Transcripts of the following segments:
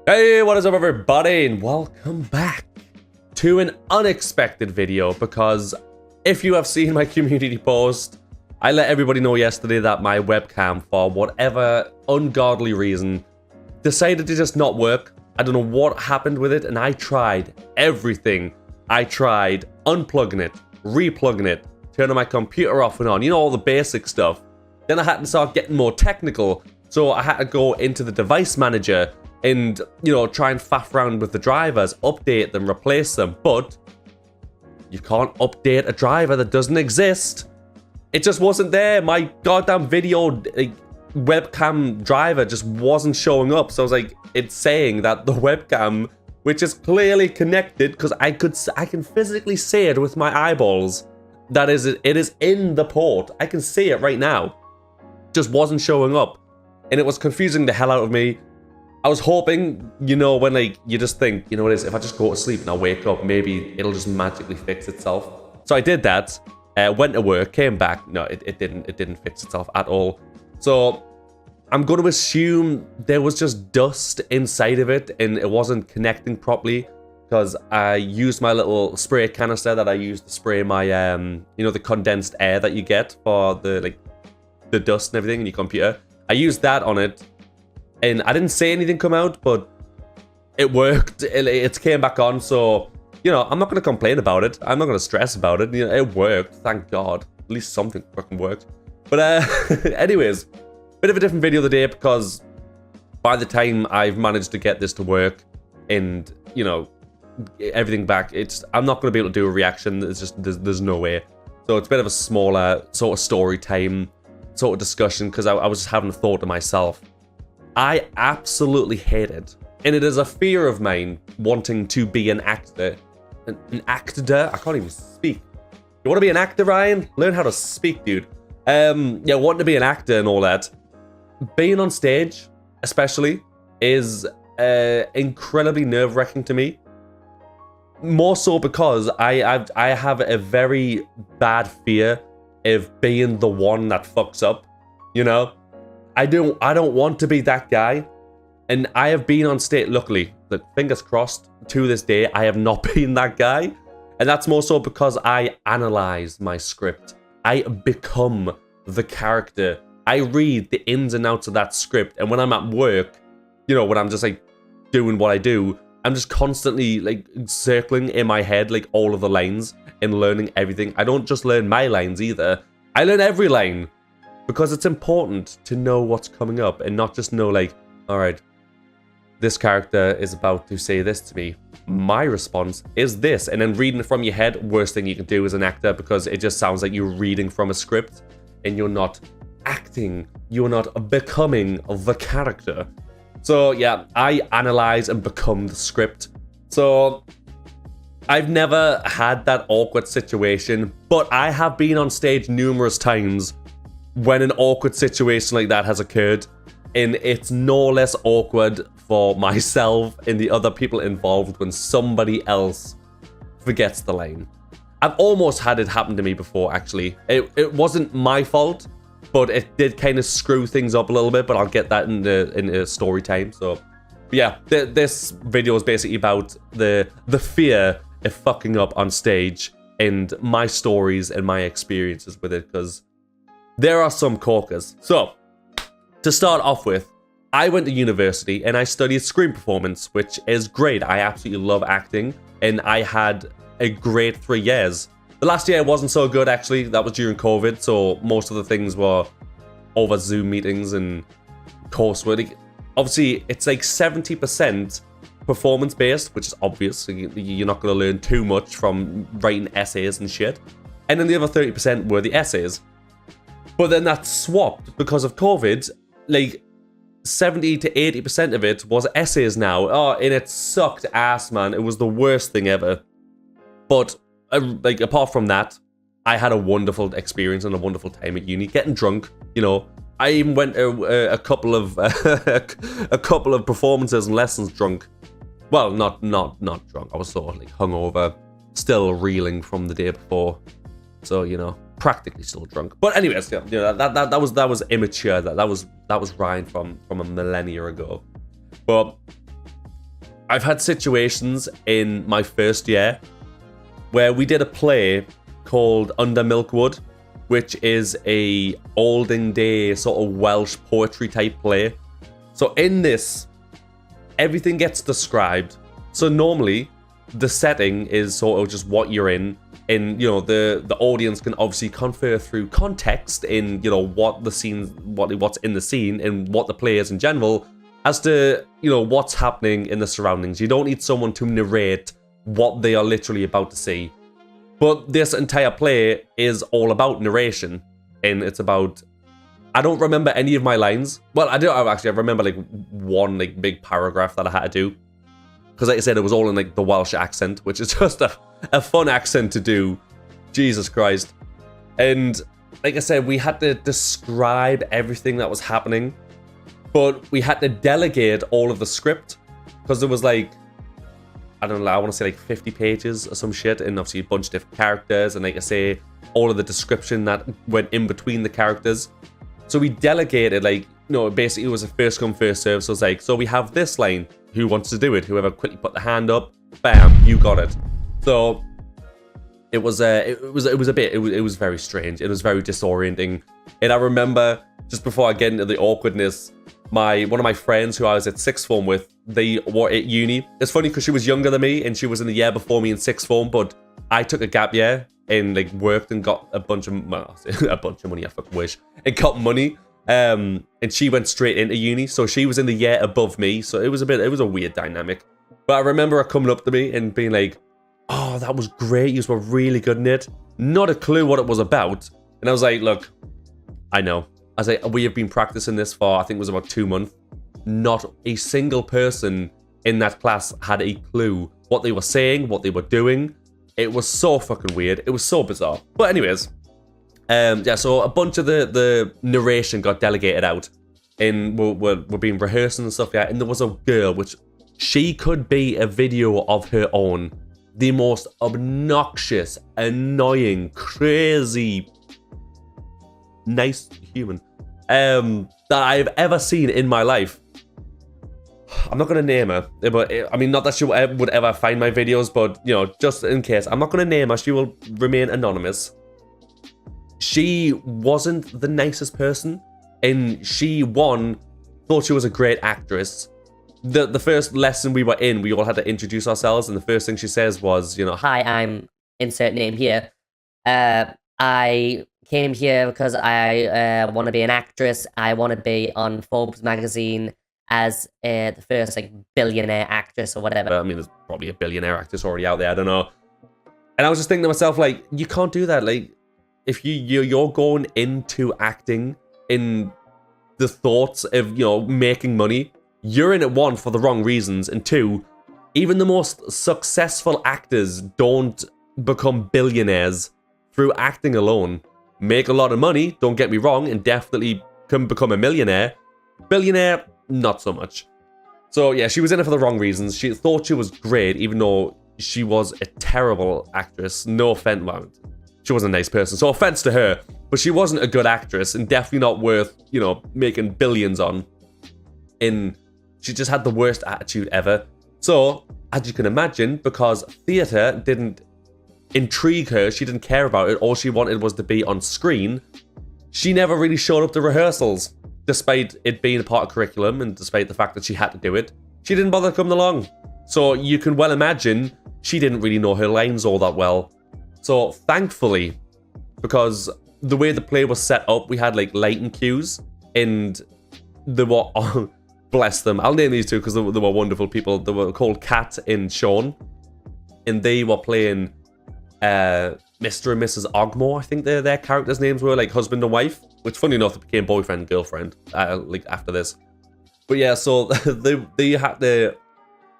Hey, what is up everybody, and welcome back to an unexpected video, because if you have seen my community post, I let everybody know yesterday that my webcam, for whatever ungodly reason, decided to just not work. I don't know what happened with it, and I tried everything. I tried unplugging it, replugging it, turning my computer off and on, you know, all the basic stuff. Then I had to start getting more technical, so I had to go into the device manager and, you know, try and faff around with the drivers, update them, replace them. But you can't update a driver that doesn't exist. It just wasn't there. My goddamn video webcam driver just wasn't showing up. So I was like, it's saying that the webcam, which is clearly connected, because I can physically see it with my eyeballs, that it is in the port. I can see it right now. Just wasn't showing up, and it was confusing the hell out of me. I was hoping, you know, when you just think, you know what it is, if I just go to sleep and I wake up, maybe it'll just magically fix itself. So I did that, went to work, came back. No, it didn't fix itself at all. So I'm going to assume there was just dust inside of it and it wasn't connecting properly, because I used my little spray canister that I used to spray my, you know, the condensed air that you get for the dust and everything in your computer. I used that on it. And I didn't see anything come out, but it worked. It came back on, so, you know, I'm not going to complain about it. I'm not going to stress about it. You know, it worked, thank God. At least something fucking worked. But anyways, bit of a different video today, because by the time I've managed to get this to work and, you know, everything back, I'm not going to be able to do a reaction. It's just, there's no way. So it's a bit of a smaller sort of story time sort of discussion, because I was just having a thought to myself. I absolutely hate it, and it is a fear of mine wanting to be an actor. An actor? I can't even speak. You want to be an actor, Ryan? Learn how to speak, dude. Yeah, wanting to be an actor and all that. Being on stage, especially, is incredibly nerve-wracking to me. More so because I have a very bad fear of being the one that fucks up, you know? I don't want to be that guy, and I have been on stage. Luckily, fingers crossed, to this day, I have not been that guy, and that's more so because I analyze my script. I become the character. I read the ins and outs of that script, and when I'm at work, you know, when I'm just doing what I do, I'm just constantly circling in my head all of the lines and learning everything. I don't just learn my lines either. I learn every line. Because it's important to know what's coming up and not just know all right, this character is about to say this to me. My response is this. And then reading it from your head, worst thing you can do as an actor, because it just sounds like you're reading from a script and you're not acting. You're not becoming the character. So yeah, I analyze and become the script. So I've never had that awkward situation, but I have been on stage numerous times when an awkward situation like that has occurred, and it's no less awkward for myself and the other people involved when somebody else forgets the line. I've almost had it happen to me before, actually. It wasn't my fault, but it did kind of screw things up a little bit, but I'll get that in the story time. So yeah, this video is basically about the fear of fucking up on stage and my stories and my experiences with it, because there are some corkers. So, to start off with, I went to university and I studied screen performance, which is great. I absolutely love acting, and I had a great 3 years. The last year wasn't so good, actually. That was during COVID, so most of the things were over Zoom meetings and coursework. Obviously, it's 70% performance-based, which is obvious. So you're not going to learn too much from writing essays and shit. And then the other 30% were the essays. But then that swapped because of COVID. 70 to 80% of it was essays now. Oh, and it sucked ass, man. It was the worst thing ever. But apart from that, I had a wonderful experience and a wonderful time at uni. Getting drunk, you know. I even went to a couple of a couple of performances and lessons drunk. Well, not drunk. I was sort of hungover, still reeling from the day before. So, you know, practically still drunk. But anyways, yeah, you know, that was immature. That was Ryan from a millennia ago. But I've had situations in my first year where we did a play called Under Milkwood, which is a olden day sort of Welsh poetry type play. So in this, everything gets described. So normally, the setting is sort of just what you're in. And, you know, the audience can obviously confer through context in, you know, what the scene, what's in the scene and what the play is in general, as to, you know, what's happening in the surroundings. You don't need someone to narrate what they are literally about to see. But this entire play is all about narration, and it's about, I don't remember any of my lines. Well, I remember like one like big paragraph that I had to do. Because like I said, it was all in like the Welsh accent, which is just a fun accent to do. Jesus Christ. And like I said, we had to describe everything that was happening, but we had to delegate all of the script, because there was like, I don't know, I want to say like 50 pages or some shit, and obviously a bunch of different characters, and like I say, all of the description that went in between the characters. So we delegated, like, you know, basically it was a first come, first serve. So it's like, so we have this line, who wants to do it? Whoever quickly put the hand up, bam, you got it. So it was very strange. It was very disorienting. And I remember, just before I get into the awkwardness, one of my friends who I was at sixth form with, they were at uni. It's funny because she was younger than me and she was in the year before me in sixth form, but I took a gap year and like worked and got a bunch of, well, a bunch of money, I fucking wish, and got money. And she went straight into uni, so she was in the year above me, so it was a weird dynamic. But I remember her coming up to me and being like, oh, that was great, you were really good in it. Not a clue what it was about. And I was like, look, I know. I was like, we have been practicing this for, I think it was about 2 months. Not a single person in that class had a clue what they were saying, what they were doing. It was so fucking weird. It was so bizarre. But anyways, yeah, so a bunch of the narration got delegated out, and we're being rehearsed and stuff, yeah. And there was a girl, which she could be a video of her own. The most obnoxious, annoying, crazy, nice human that I've ever seen in my life. I'm not going to name her, but I mean, not that she would ever find my videos, but, you know, just in case, I'm not going to name her. She will remain anonymous. She wasn't the nicest person, and she, thought she was a great actress. The first lesson we were in, we all had to introduce ourselves, and the first thing she says was, you know, hi, I'm insert name here. I came here because I want to be an actress. I want to be on Forbes magazine as the first like billionaire actress or whatever. I mean, there's probably a billionaire actress already out there. I don't know. And I was just thinking to myself, like, you can't do that. Like, if you're going into acting in the thoughts of, you know, making money, you're in it, one, for the wrong reasons, and two, even the most successful actors don't become billionaires through acting alone. Make a lot of money, don't get me wrong, and definitely can become a millionaire. Billionaire, not so much. So yeah, she was in it for the wrong reasons. She thought she was great, even though she was a terrible actress. No offense, well, she wasn't a nice person, so offense to her, but she wasn't a good actress, and definitely not worth, you know, making billions on. And she just had the worst attitude ever. So, as you can imagine, because theatre didn't intrigue her, she didn't care about it, all she wanted was to be on screen, she never really showed up to rehearsals. Despite it being a part of curriculum, and despite the fact that she had to do it, she didn't bother coming along. So you can well imagine she didn't really know her lines all that well. So thankfully, because the way the play was set up, we had like lighting cues, and they were, oh, bless them, I'll name these two because they were wonderful people. They were called Kat and Sean, and they were playing Mr. and Mrs. Ogmore. I think their characters' names were like husband and wife, which funny enough, it became boyfriend and girlfriend like after this. But yeah, so they had to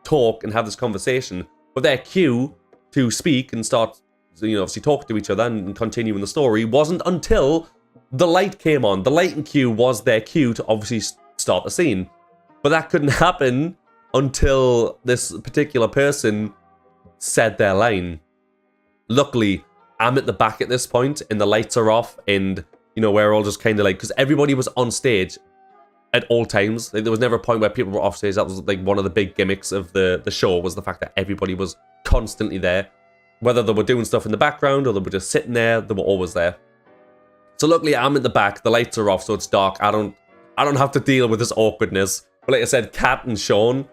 talk and have this conversation, but their cue to speak and start, you know, obviously talk to each other and continue in the story wasn't until the light came on. The lighting cue was their cue to obviously start the scene, but that couldn't happen until this particular person said their line. Luckily, I'm at the back at this point, and the lights are off, and, you know, we're all just kind of like, because everybody was on stage at all times. Like, there was never a point where people were off stage. That was like one of the big gimmicks of the show, was the fact that everybody was constantly there. Whether they were doing stuff in the background or they were just sitting there, they were always there. So luckily I'm at the back, the lights are off, so it's dark. I don't have to deal with this awkwardness. But like I said, Kat and Sean,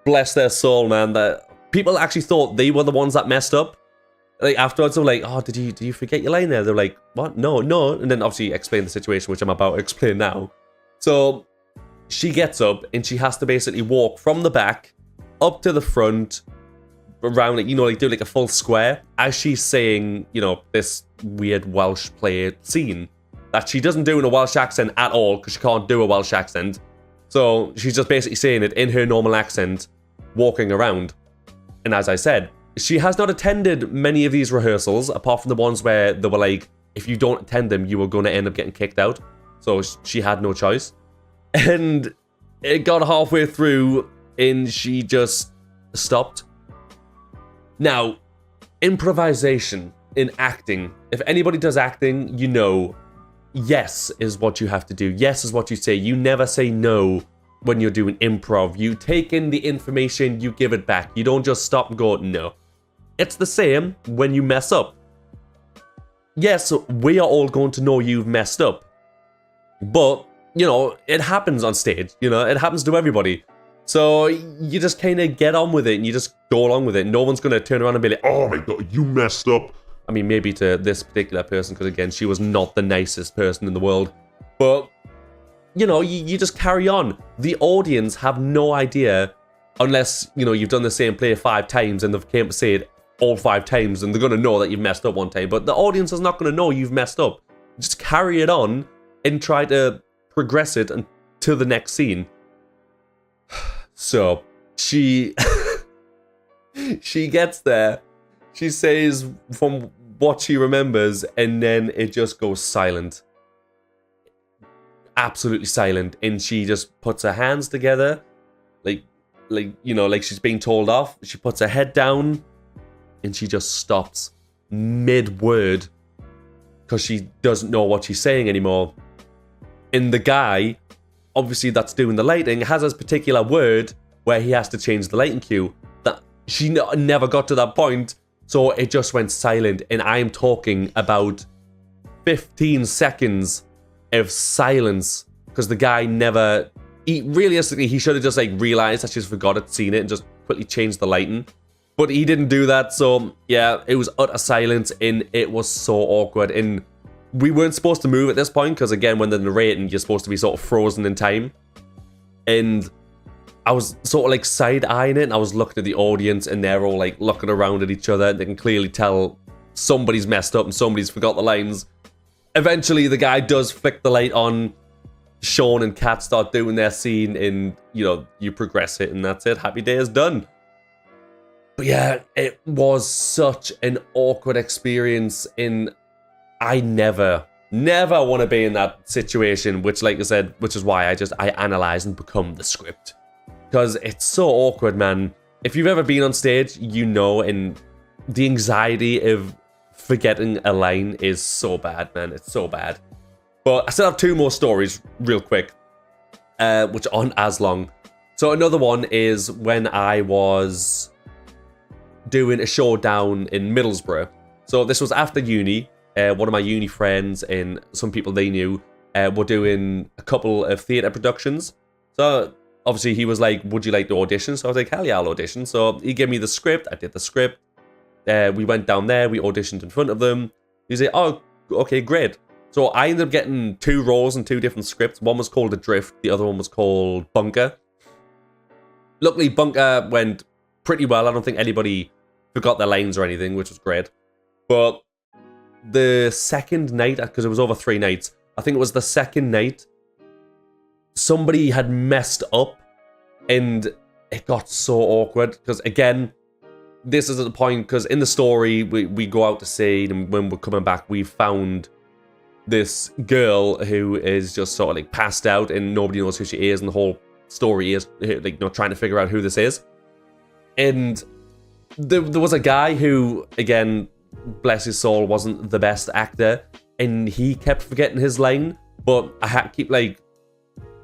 bless their soul, man, that people actually thought they were the ones that messed up. Like afterwards, they were like, "Oh, did you forget your line there?" They're like, "What? No." And then obviously explain the situation, which I'm about to explain now. So she gets up and she has to basically walk from the back up to the front, around it, like do like a full square, as she's saying, this weird Welsh play scene that she doesn't do in a Welsh accent at all, because she can't do a Welsh accent. So she's just basically saying it in her normal accent, walking around. And as I said, she has not attended many of these rehearsals, apart from the ones where they were like, if you don't attend them, you are going to end up getting kicked out. So she had no choice. And it got halfway through, and she just stopped. Now, improvisation in acting, if anybody does acting, yes is what you have to do. Yes is what you say. You never say no when you're doing improv. You take in the information, you give it back. You don't just stop and go, no. It's the same when you mess up. Yes, we are all going to know you've messed up. But, it happens on stage. It happens to everybody. So you just kind of get on with it and you just go along with it. No one's going to turn around and be like, "Oh my God, you messed up." I mean, maybe to this particular person, because again, she was not the nicest person in the world. But, you just carry on. The audience have no idea, unless, you've done the same play 5 times and they've came to say it all 5 times, and they're going to know that you've messed up one time. But the audience is not going to know you've messed up. Just carry it on and try to progress it to the next scene. So she gets there, she says from what she remembers, and then it just goes silent. Absolutely silent. And she just puts her hands together, like she's being told off. She puts her head down and she just stops mid-word because she doesn't know what she's saying anymore. And the guy, obviously that's doing the lighting, has this particular word where he has to change the lighting cue that she never got to that point, so it just went silent. And I'm talking about 15 seconds of silence, because the guy realistically, he should have just realized that she's forgot it, seen it, and just quickly changed the lighting. But he didn't do that, so yeah, it was utter silence, and it was so awkward. And we weren't supposed to move at this point, because again, when they're narrating, you're supposed to be sort of frozen in time. And I was sort of side-eyeing it, and I was looking at the audience, and they're all looking around at each other. They can clearly tell somebody's messed up and somebody's forgot the lines. Eventually, the guy does flick the light on. Sean and Kat start doing their scene, and you progress it, and that's it. Happy day is done. But yeah, it was such an awkward experience, and I never want to be in that situation, which, like I said, which is why I analyze and become the script. Because it's so awkward, man. If you've ever been on stage, and the anxiety of forgetting a line is so bad, man. It's so bad. But I still have 2 more stories real quick, which aren't as long. So another one is when I was doing a show down in Middlesbrough. So this was after uni. One of my uni friends and some people they knew were doing a couple of theatre productions. So obviously he was like, "Would you like to audition?" So I was like, "Hell yeah, I'll audition." So he gave me the script. I did the script. We went down there. We auditioned in front of them. He's like, "Oh, okay, great." So I ended up getting 2 roles and 2 different scripts. One was called Adrift. The other one was called Bunker. Luckily, Bunker went pretty well. I don't think anybody forgot their lines or anything, which was great. But the second night, because it was over 3 nights, I think it was the second night, somebody had messed up, and it got so awkward. Because again, this is at the point, because in the story, we go out to sea, and when we're coming back, we found this girl who is just sort of passed out, and nobody knows who she is, and the whole story is trying to figure out who this is. And there was a guy who, again, bless his soul, wasn't the best actor, and he kept forgetting his line, but I had to keep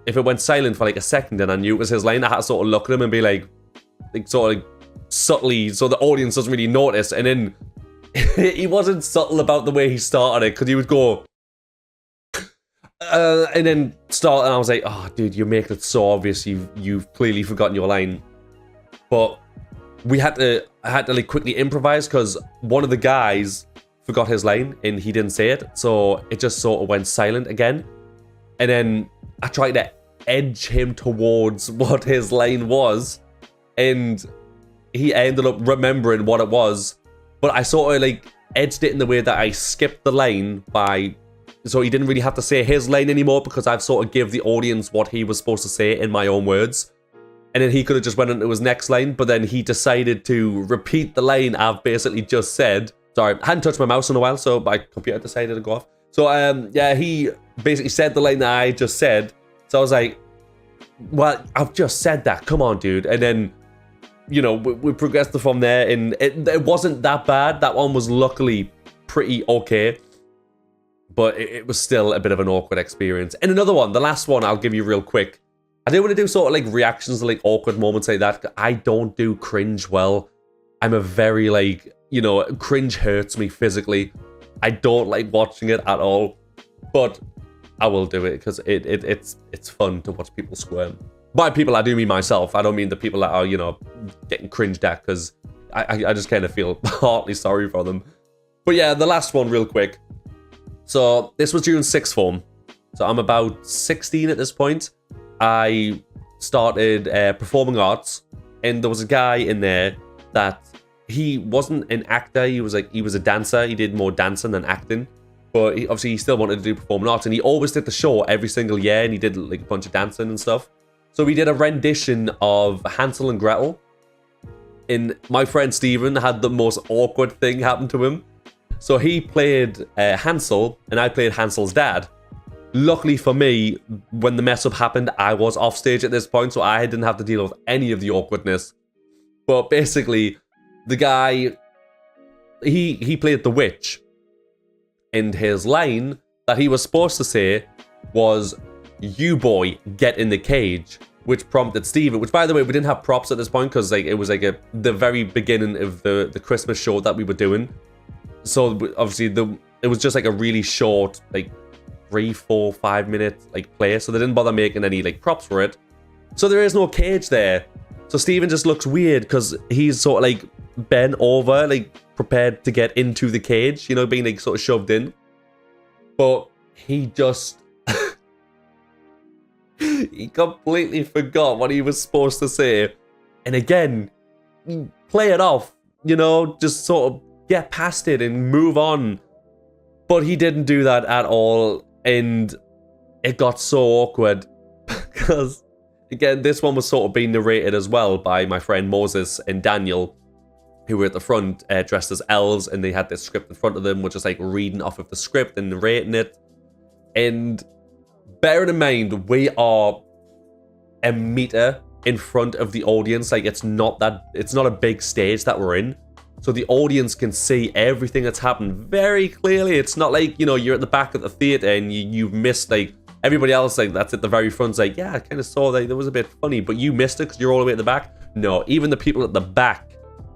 if it went silent for like a second and I knew it was his lane, I had to sort of look at him and be like sort of subtly, so the audience doesn't really notice. And then he wasn't subtle about the way he started it, because he would go and then start, and I was like, oh dude, you're making it so obvious you've clearly forgotten your line. But I had to like quickly improvise, because one of the guys forgot his line and he didn't say it, so it just sort of went silent again. And then I tried to edge him towards what his line was, and he ended up remembering what it was. But I sort of like edged it in the way that I skipped the line so he didn't really have to say his line anymore, because I've sort of give the audience what he was supposed to say in my own words. And then he could have just went into his next line, but then he decided to repeat the line I've basically just said. Sorry, I hadn't touched my mouse in a while, so my computer decided to go off. So yeah, he basically said the line that I just said. So I was like, well, I've just said that, come on dude. And then, you know, we progressed from there, and it wasn't that bad. That one was luckily pretty okay, but it was still a bit of an awkward experience. And another one, the last one I'll give you real quick. I didn't want to do sort of like reactions to like awkward moments like that. I don't do cringe well. I'm a very like, you know, cringe hurts me physically. I don't like watching it at all, but I will do it because it's fun to watch people squirm. By people, I do mean myself. I don't mean the people that are, you know, getting cringed at, because I just kind of feel partly sorry for them. But yeah, the last one real quick. So this was during sixth form. So I'm about 16 at this point. I started performing arts, and there was a guy in there that he wasn't an actor. He was a dancer. He did more dancing than acting. But obviously he still wanted to do performing arts, and he always did the show every single year, and he did like a bunch of dancing and stuff. So we did a rendition of Hansel and Gretel, and my friend Steven had the most awkward thing happen to him. So he played Hansel, and I played Hansel's dad. Luckily for me, when the mess up happened, I was off stage at this point, so I didn't have to deal with any of the awkwardness. But basically, the guy, he played the witch, and his line that he was supposed to say was, "You boy, get in the cage," which prompted Steven, which by the way, we didn't have props at this point, because like it was like the very beginning of the Christmas show that we were doing. So obviously it was just like a really short, like 3, 4, 5 minute like play, so they didn't bother making any like props for it. So there is no cage there. So Steven just looks weird because he's sort of like bent over, like prepared to get into the cage, you know, being like sort of shoved in. But he just he completely forgot what he was supposed to say. And again, play it off, you know, just sort of get past it and move on. But he didn't do that at all, and it got so awkward because, again, this one was sort of being narrated as well by my friend Moses and Daniel, who were at the front dressed as elves, and they had this script in front of them, which was like reading off of the script and narrating it. And bearing in mind, we are a meter in front of the audience. Like it's not a big stage that we're in. So the audience can see everything that's happened very clearly. It's not like, you know, you're at the back of the theater and you've missed like everybody else, like that's at the very front. It's like, yeah, I kind of saw that was a bit funny, but you missed it because you're all the way at the back. No, even the people at the back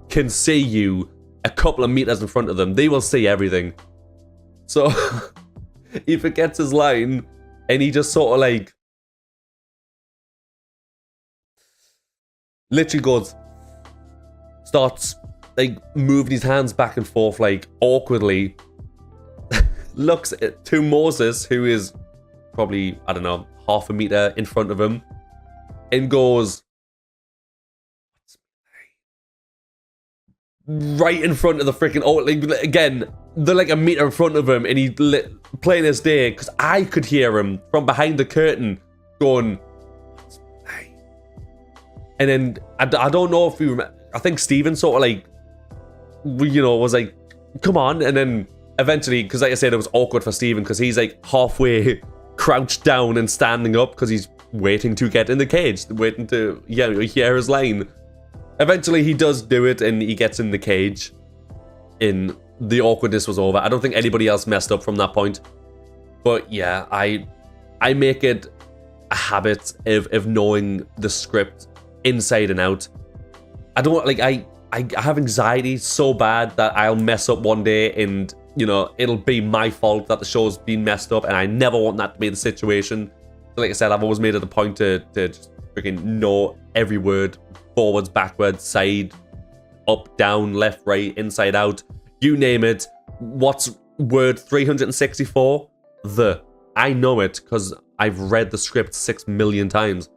can see you a couple of meters in front of them. They will see everything. So he forgets his line, and he just sort of like literally starts like moving his hands back and forth like awkwardly, looks to Moses, who is probably, I don't know, half a meter in front of him, and goes right in front of the freaking, like, again, they're like a meter in front of him, and he's playing his day, because I could hear him from behind the curtain going, and then I don't know if you remember, I think Steven sort of like, you know, was like, come on. And then eventually, because like I said, it was awkward for Steven because he's like halfway crouched down and standing up because he's waiting to get in the cage, waiting to hear his line. Eventually he does do it and he gets in the cage, and the awkwardness was over. I don't think anybody else messed up from that point. But yeah, I make it a habit of knowing the script inside and out. I don't like I have anxiety so bad that I'll mess up one day and, you know, it'll be my fault that the show's been messed up, and I never want that to be the situation. Like I said, I've always made it a point to just freaking know every word, forwards, backwards, side, up, down, left, right, inside, out, you name it. What's word 364? I know it because I've read the script 6 million times.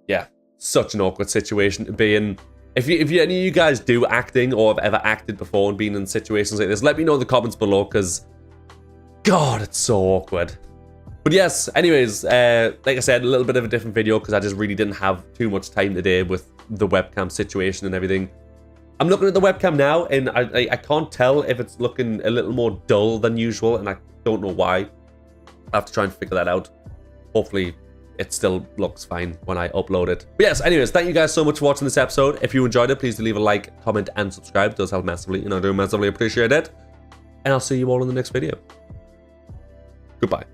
Yeah, such an awkward situation to be in. If any of you guys do acting or have ever acted before and been in situations like this, let me know in the comments below, because God, it's so awkward. But yes, anyways, like I said, a little bit of a different video because I just really didn't have too much time today with the webcam situation and everything. I'm looking at the webcam now, and I can't tell if it's looking a little more dull than usual, and I don't know why. I have to try and figure that out. Hopefully it still looks fine when I upload it. But yes, anyways, thank you guys so much for watching this episode. If you enjoyed it, please do leave a like, comment, and subscribe. It does help massively, and I do massively appreciate it. And I'll see you all in the next video. Goodbye.